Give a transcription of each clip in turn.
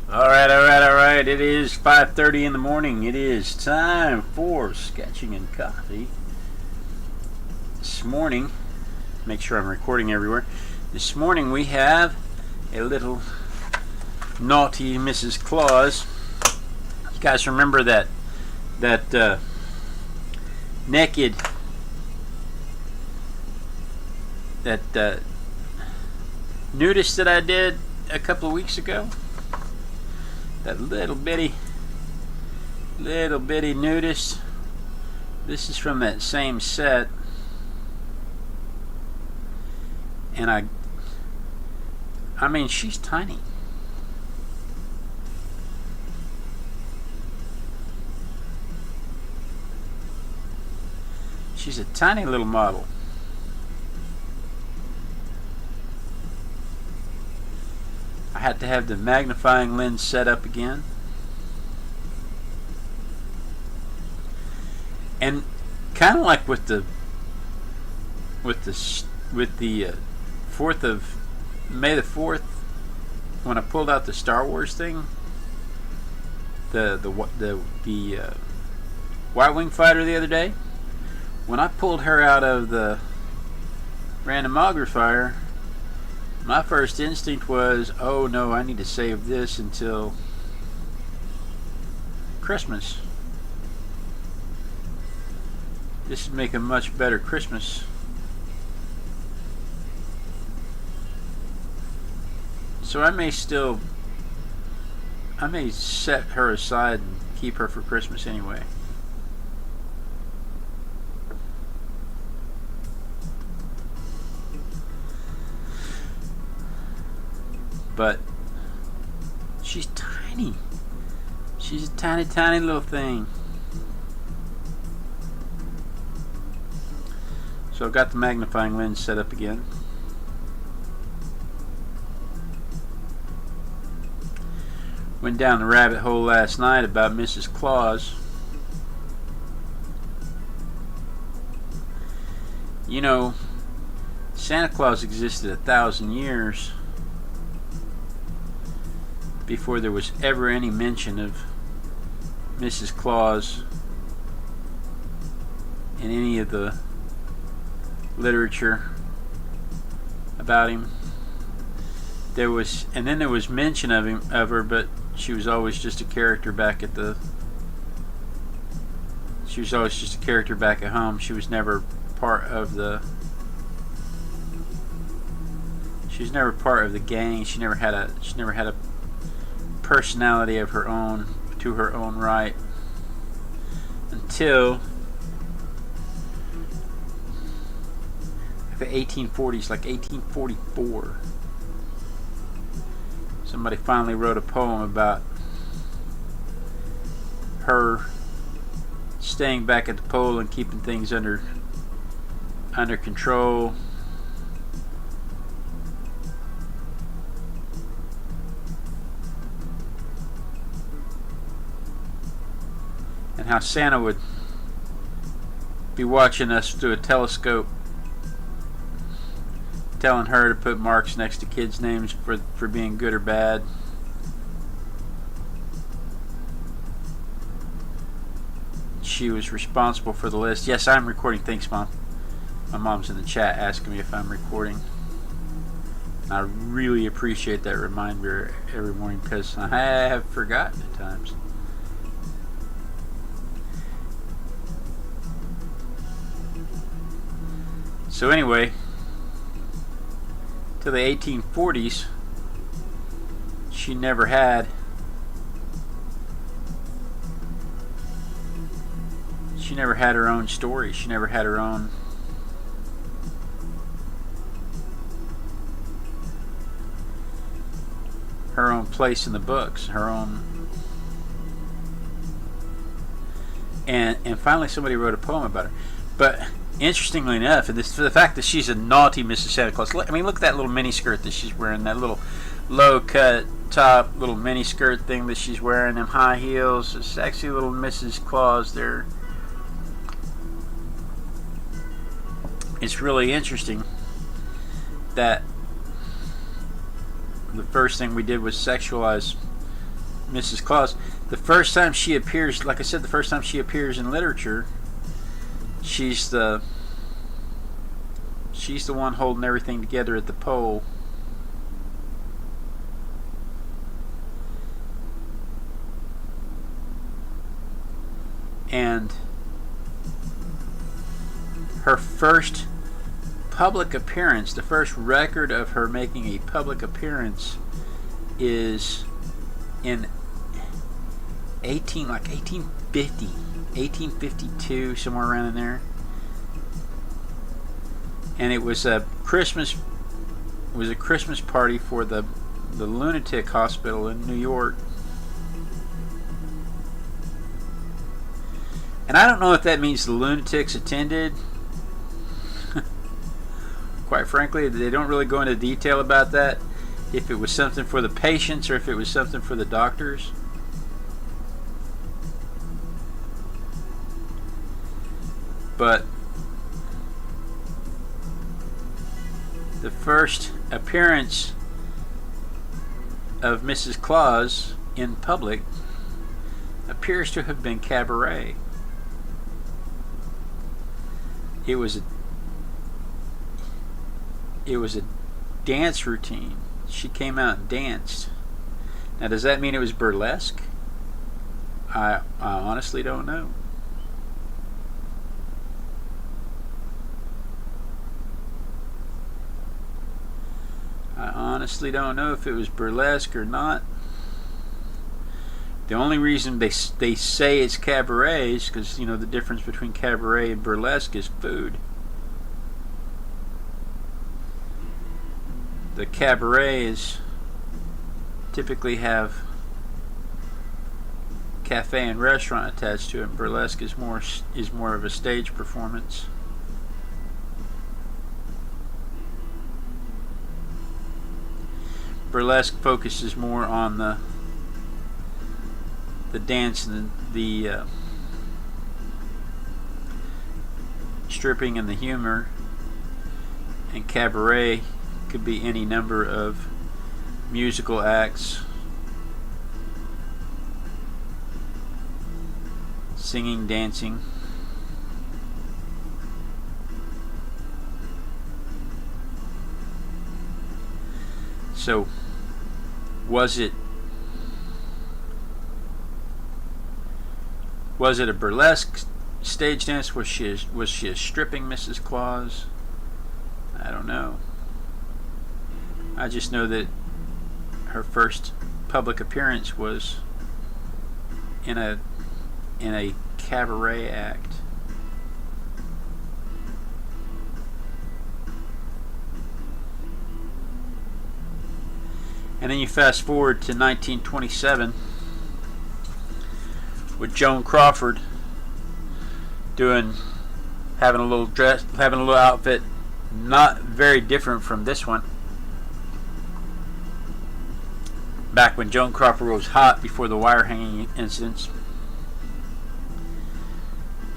Alright. It is 5:30 in the morning. It is time for sketching and coffee. This morning, make sure I'm recording everywhere. This morning we have a little naughty Mrs. Claus. You guys remember that naked nudist that I did a couple of weeks ago? That little bitty nudist. This is from that same set, and I mean, she's tiny. She's a tiny little model. I had to have the magnifying lens set up again, and kind of like with the 4th of May the 4th, when I pulled out the Star Wars thing, the Y-wing fighter the other day. When I pulled her out of the Randomogrifier, my first instinct was, oh no, I need to save this until Christmas. This would make a much better Christmas. So I may set her aside and keep her for Christmas anyway. But she's tiny. She's a tiny little thing. So I've got the magnifying lens set up again. Went down the rabbit hole last night about Mrs. Claus. You know, Santa Claus existed 1,000 years before there was ever any mention of Mrs. Claus in any of the literature about him. There was mention of her, but she was always just a character back at home. She was never part of the gang. She never had a personality of her own, to her own right, until the 1840s, like 1844. Somebody finally wrote a poem about her staying back at the pole and keeping things under control. And how Santa would be watching us through a telescope, telling her to put marks next to kids' names for being good or bad. She was responsible for the list. Yes, I'm recording. Thanks, Mom. My mom's in the chat asking me if I'm recording. I really appreciate that reminder every morning, because I have forgotten at times. So anyway, till the 1840s, she never had her own story. She never had her own place in the books, her own. And finally somebody wrote a poem about her. But interestingly enough, and for the fact that she's a naughty Mrs. Santa Claus. I mean, look at that little mini skirt that she's wearing, that little low cut top little mini skirt thing that she's wearing, them high heels, a sexy little Mrs. Claus there. It's really interesting that the first thing we did was sexualize Mrs. Claus. The first time she appears, like I said, the first time she appears in literature, she's the one holding everything together at the pole. And her first public appearance, the first record of her making a public appearance, is in 1852, somewhere around in there. And it was a Christmas party for the lunatic hospital in New York. And I don't know if that means the lunatics attended. Quite frankly, they don't really go into detail about that. If it was something for the patients or if it was something for the doctors. But the first appearance of Mrs. Claus in public appears to have been cabaret. It was a dance routine. She came out and danced. Now, does that mean it was burlesque? I honestly don't know. I honestly don't know if it was burlesque or not. The only reason they say it's cabaret is because, you know, the difference between cabaret and burlesque is food. The cabarets typically have cafe and restaurant attached to it. Burlesque is more of a stage performance. Burlesque focuses more on the dance and the stripping and the humor, and cabaret could be any number of musical acts, singing, dancing. So, was it a burlesque stage dance? Was she a stripping Mrs. Claus? I don't know. I just know that her first public appearance was in a cabaret act. And then you fast forward to 1927 with Joan Crawford having a little outfit not very different from this one. Back when Joan Crawford was hot before the wire hanging incidents.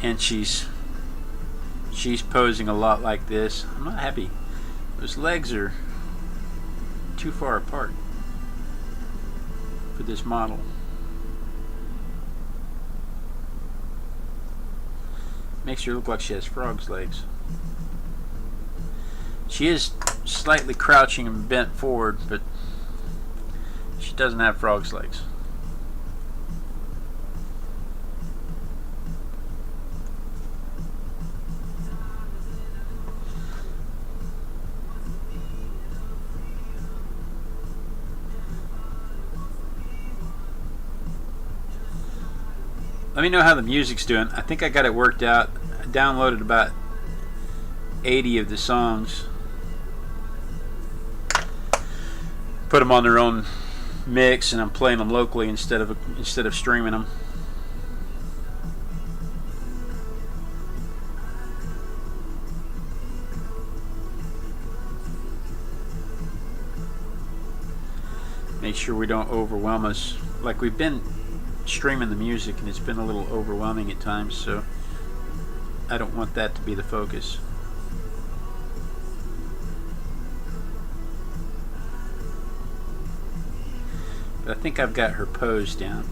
And she's posing a lot like this. I'm not happy. Those legs are too far apart for this model. Makes her look like she has frog's legs. She is slightly crouching and bent forward, but she doesn't have frog's legs. Let me know how the music's doing. I think I got it worked out. I downloaded about 80 of the songs. Put them on their own mix, and I'm playing them locally instead of streaming them. Make sure we don't overwhelm us. Like, we've been streaming the music and it's been a little overwhelming at times, so I don't want that to be the focus. But I think I've got her pose down.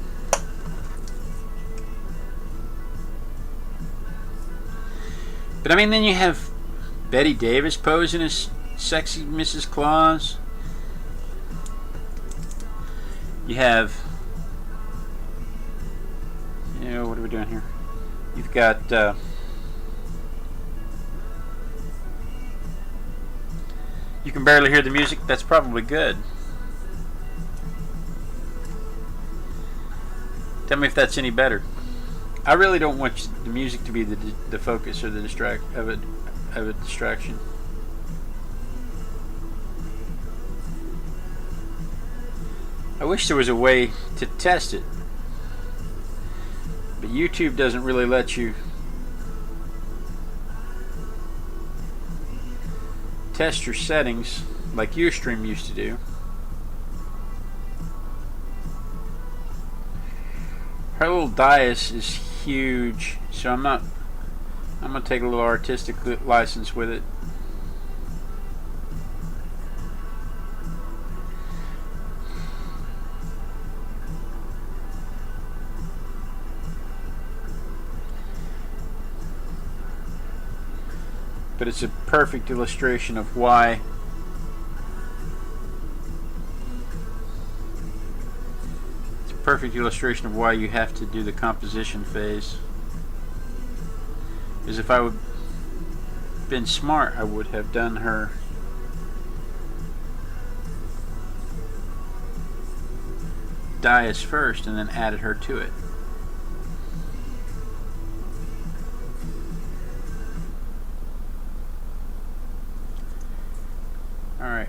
But I mean, then you have Betty Davis posing as sexy Mrs. Claus. You have, you know, what are we doing here? You've got you can barely hear the music. That's probably good. Tell me if that's any better. I really don't want the music to be the focus or the of a distraction. I wish there was a way to test it, but YouTube doesn't really let you test your settings like Ustream used to do. Her little dais is huge, so I'm gonna take a little artistic license with it. But it's a perfect illustration of why you have to do the composition phase. Because if I would have been smart, I would have done her dais first and then added her to it. Alright.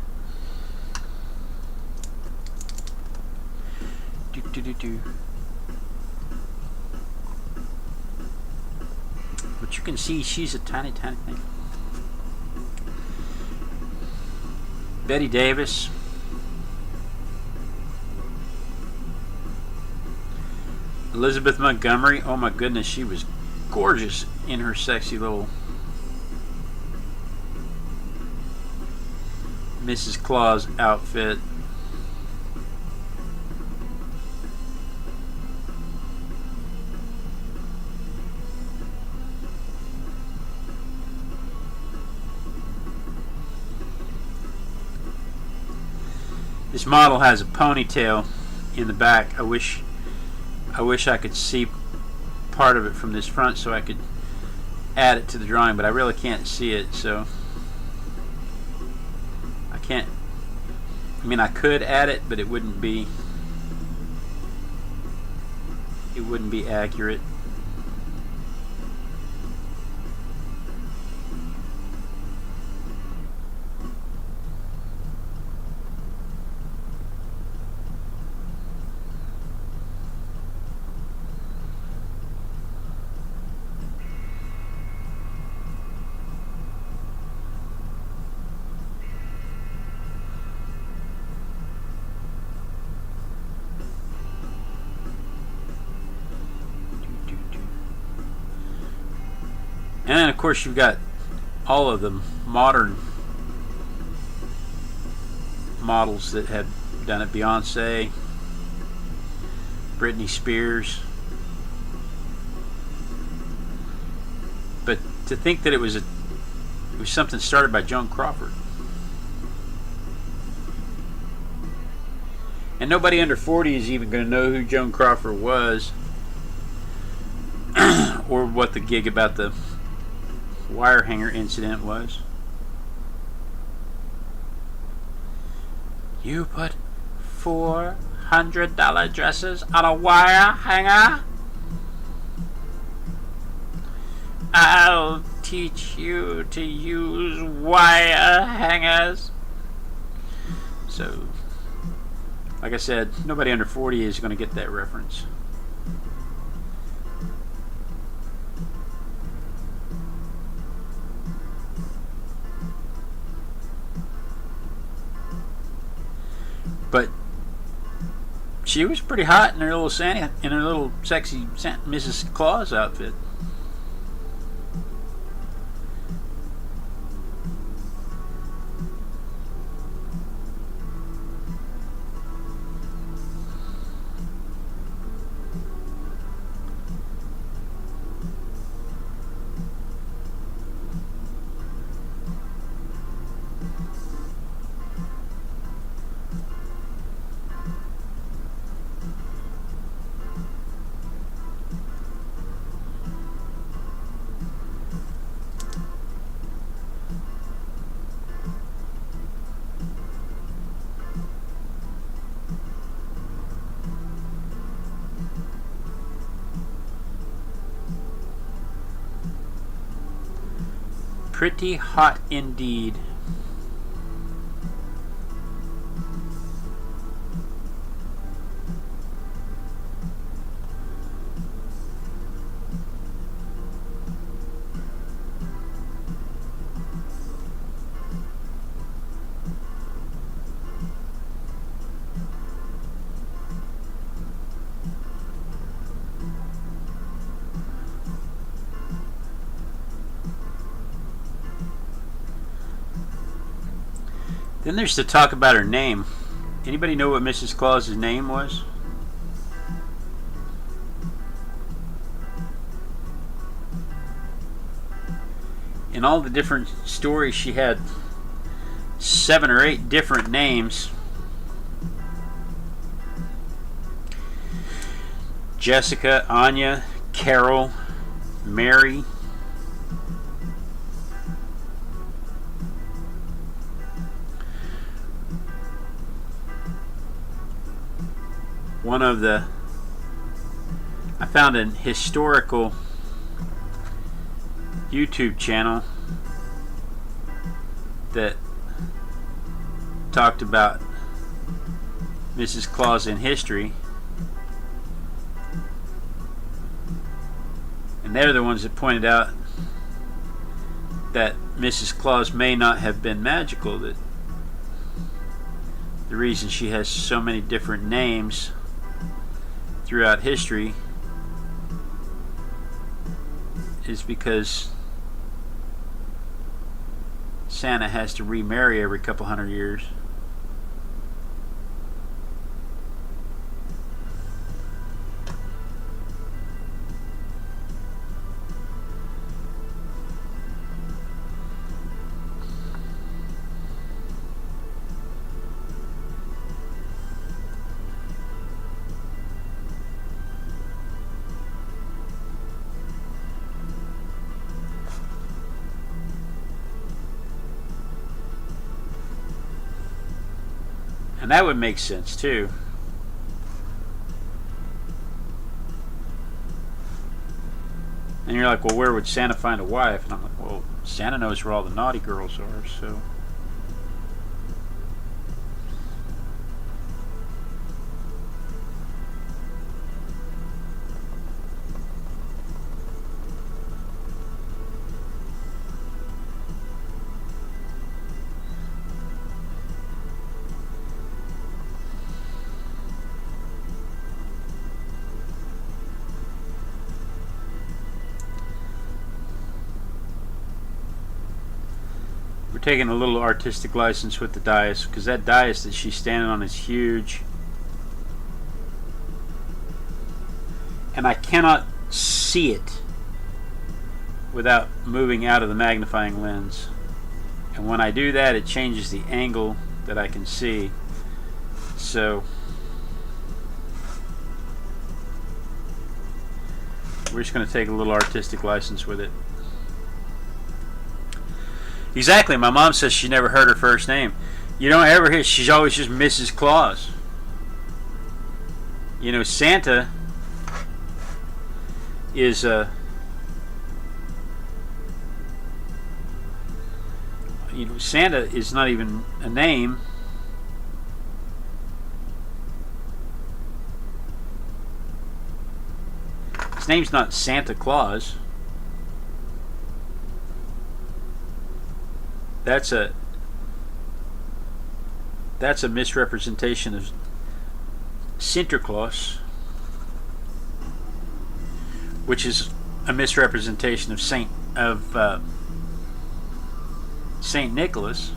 But you can see she's a tiny thing. Betty Davis. Elizabeth Montgomery. Oh my goodness, she was gorgeous in her sexy little Mrs. Claus outfit. This model has a ponytail in the back. I wish I could see part of it from this front so I could add it to the drawing, but I really can't see it, so I can't. I mean, I could add it, but it wouldn't be accurate. And then, of course, you've got all of the modern models that have done it. Beyonce, Britney Spears. But to think that it was something started by Joan Crawford. And nobody under 40 is even going to know who Joan Crawford was or what the gig about the wire hanger incident was. You put $400 dresses on a wire hanger? I'll teach you to use wire hangers. So, like I said, nobody under 40 is going to get that reference. But she was pretty hot in her little Santa, in her little sexy Mrs. Claus outfit. Pretty hot indeed. Then there's the talk about her name. Anybody know what Mrs. Claus's name was? In all the different stories, she had 7 or 8 different names. Jessica, Anya, Carol, Mary. I found an historical YouTube channel that talked about Mrs. Claus in history, and they're the ones that pointed out that Mrs. Claus may not have been magical, that the reason she has so many different names throughout history is because Santa has to remarry every couple hundred years. And that would make sense too. And you're like, well, where would Santa find a wife? And I'm like, well, Santa knows where all the naughty girls are, so. We're taking a little artistic license with the dais, because that dais that she's standing on is huge, and I cannot see it without moving out of the magnifying lens, and when I do that, it changes the angle that I can see. So we're just going to take a little artistic license with it. Exactly. My mom says she never heard her first name. You don't ever hear. She's always just Mrs. Claus. You know, Santa is Santa is not even a name. His name's not Santa Claus. That's a misrepresentation of Sinterklaas, which is a misrepresentation of Saint Nicholas.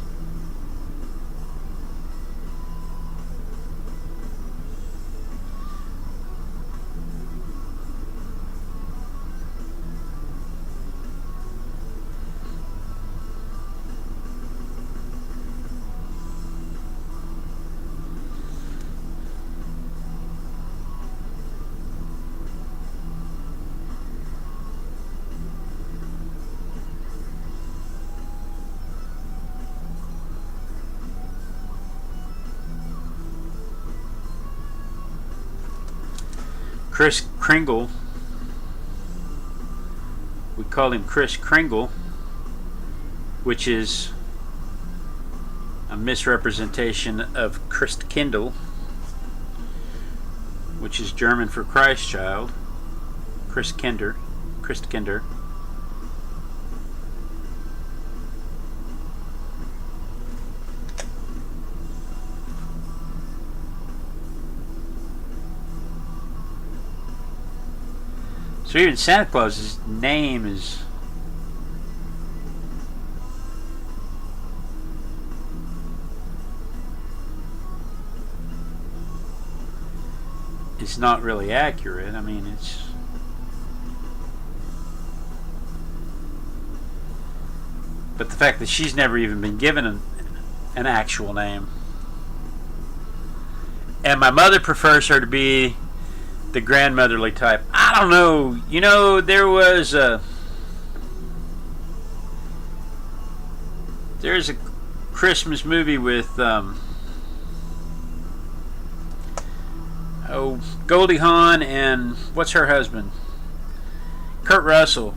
Kris Kringle, we call him Kris Kringle, which is a misrepresentation of Christkindl, which is German for Christ child. Christkinder. So even Santa Claus's name is not really accurate. I mean, it's but the fact that she's never even been given an actual name, and my mother prefers her to be the grandmotherly type. I don't know. You know, there's a Christmas movie with Goldie Hawn and what's her husband? Kurt Russell.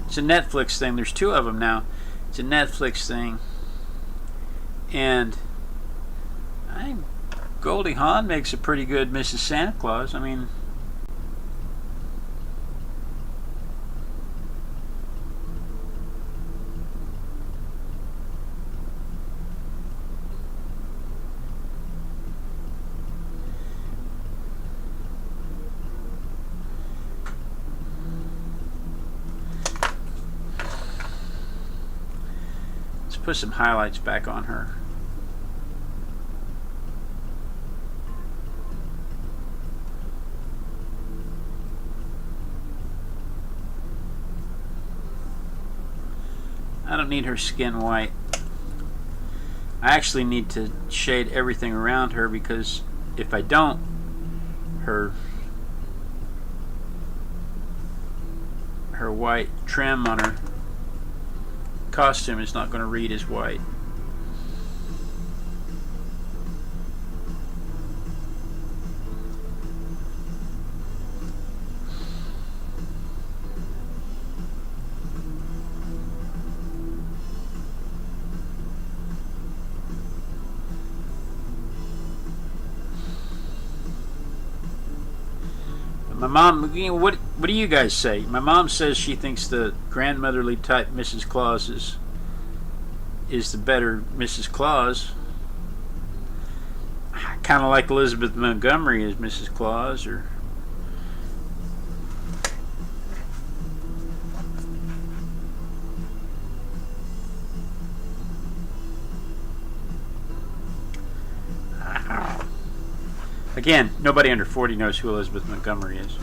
It's a Netflix thing. There's two of them now. It's a Netflix thing. And I think Goldie Hawn makes a pretty good Mrs. Santa Claus. I mean, let's put some highlights back on her. I don't need her skin white. I actually need to shade everything around her, because if I don't, her white trim on her costume is not going to read as white. My mom, you know, what do you guys say? My mom says she thinks the grandmotherly type Mrs. Claus is the better Mrs. Claus. I kind of like Elizabeth Montgomery as Mrs. Claus, or again, nobody under 40 knows who Elizabeth Montgomery is.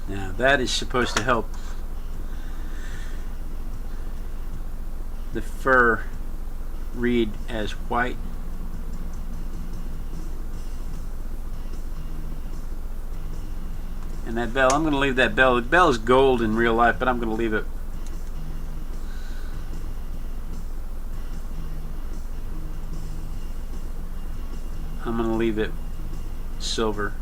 Now that is supposed to help the fur read as white. And that bell, I'm going to leave that bell. The bell is gold in real life, but I'm going to leave it. I'm going to leave it silver.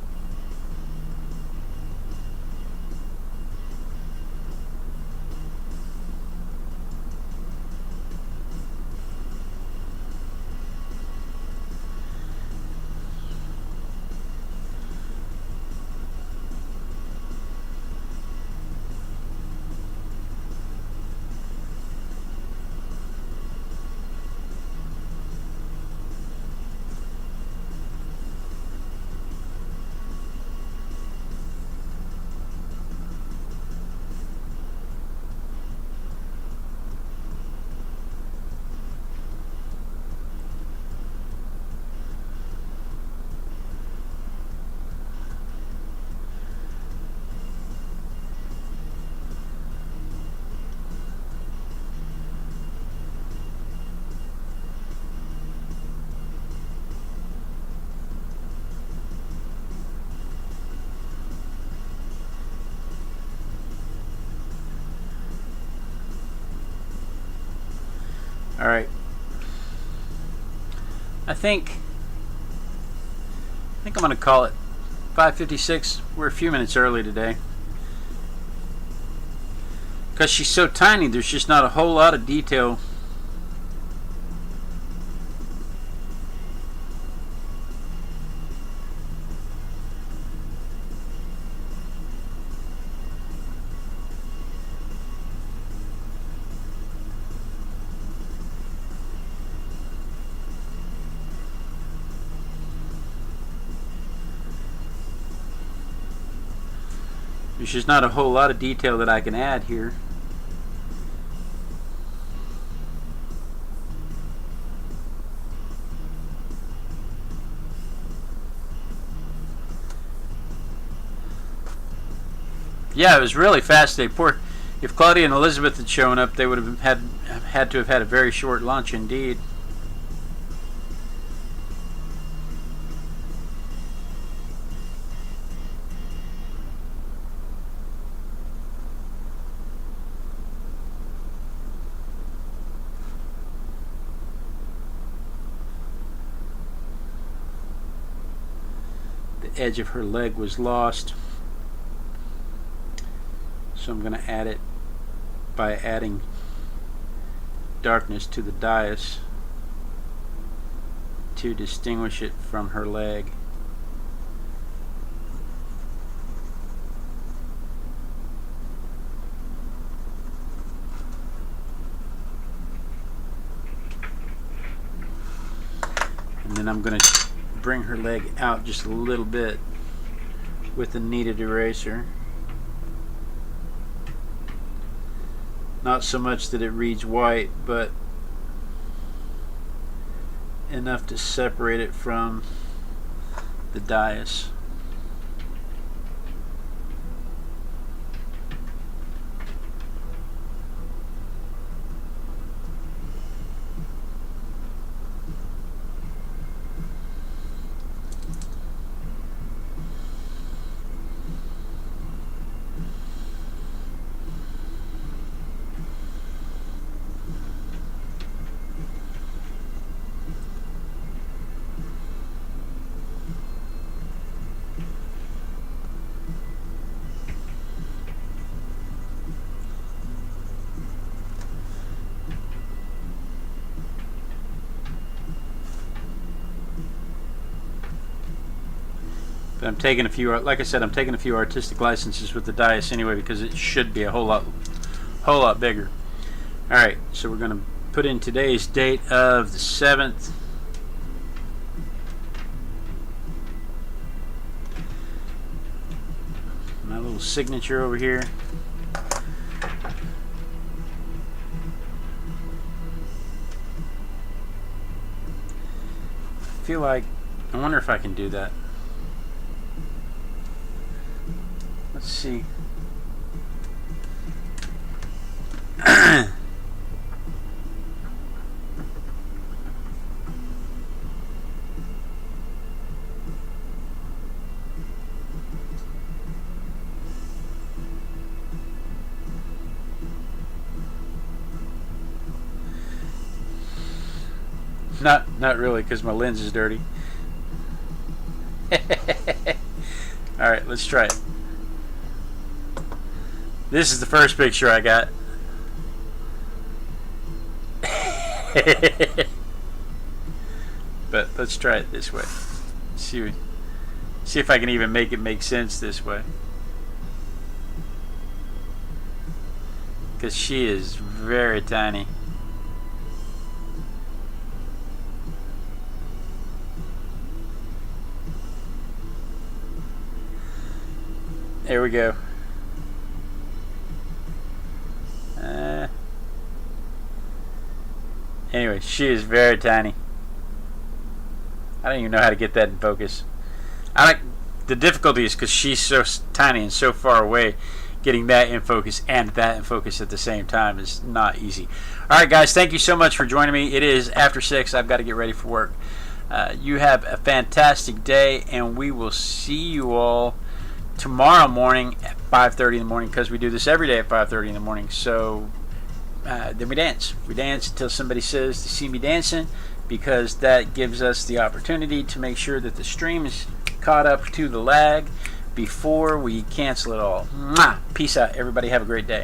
Alright. I think I'm going to call it 5:56. We're a few minutes early today. Because she's so tiny, there's just not a whole lot of detail. There's just not a whole lot of detail that I can add here. Yeah, it was really fast today. Poor, if Claudia and Elizabeth had shown up, they would have had to have had a very short lunch indeed. The edge of her leg was lost. So I'm going to add it by adding darkness to the dais to distinguish it from her leg. And then I'm going to bring her leg out just a little bit with the kneaded eraser. Not so much that it reads white, but enough to separate it from the dais. But I'm taking a few, like I said, I'm taking a few artistic licenses with the dais anyway because it should be a whole lot bigger. All right, so we're going to put in today's date of the 7th. My little signature over here. I feel like, I wonder if I can do that. Let's see. Not really, because my lens is dirty. Alright, let's try it. This is the first picture I got. But let's try it this way. See if I can even make it make sense this way. Because she is very tiny. There we go. Anyway, she is very tiny. I don't even know how to get that in focus. The difficulty is because she's so tiny and so far away, getting that in focus and that in focus at the same time is not easy. Alright guys, thank you so much for joining me. It is after 6. I've got to get ready for work. You have a fantastic day, and we will see you all tomorrow morning at 5:30 in the morning, because we do this every day at 5:30 in the morning. So then we dance. We dance until somebody says to see me dancing, because that gives us the opportunity to make sure that the stream is caught up to the lag before we cancel it all. Mwah! Peace out, everybody. Have a great day.